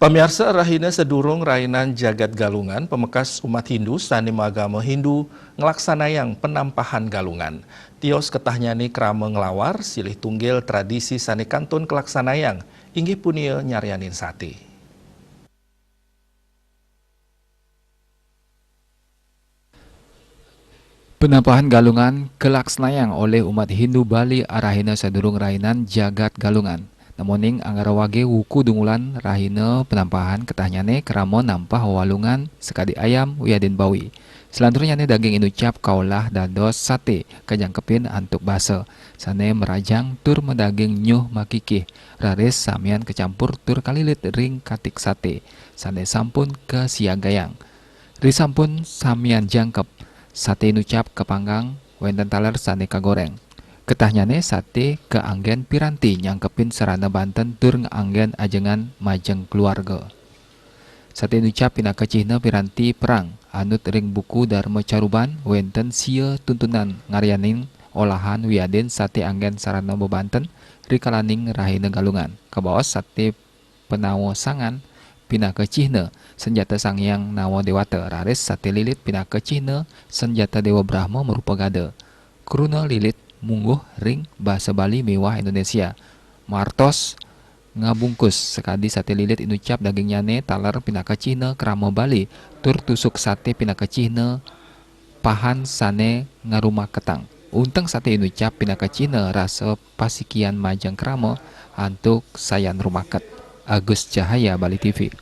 Pamirsa rahina sedurung rainan jagat galungan, pemekas umat Hindu sani agama Hindu ngelaksanayang penampahan galungan. Tios ketahnyani krama ngelawar, silih tunggil tradisi sani kantun kelaksanayang, inggih punia nyaryanin sate. Penampahan galungan kelaksanayang oleh umat Hindu Bali arahina sedurung rainan jagat galungan. Namuning anggarawage wuku dungulan rahina penampahan ketahnyane keramo nampah walungan sekadi ayam wiadin bawi. Selanjutnya daging inucap kaulah dados sate kejangkepin antuk basa. Sane merajang tur medaging nyuh makikih. Raris samian kecampur tur kalilit ring katik sate. Sane sampun ke siagayang. Risampun samian jangkep. Sate inucap kepanggang wenten taler sane kagoreng. Ketahnyane sate ke anggen piranti nyangkepin serana Banten tur anggen ajengan majeng keluarga. Sate nucap pina kecihna piranti perang anut ring buku Dharma Caruban wenten sia tuntunan ngaryanin olahan wiadin sate anggen sarana bebanten rikalaning rahina galungan. Kabaos sate penawa sangan pina kecihna senjata sangyang nawa dewata raris sate lilit pina kecihna senjata dewa Brahma merupa gada. Kruna lilit mungguh ring bahasa Bali mewah Indonesia. Martos ngabungkus sekadi sate lilit inucap daging nyane taler pina kecihna krama Bali tur tusuk sate pina kecihna pahan sane ngarumah ketang. Unteng sate inucap pina kecihna rasa pasikian majang krama antuk sayan rumaket. Agus Cahaya, Bali TV.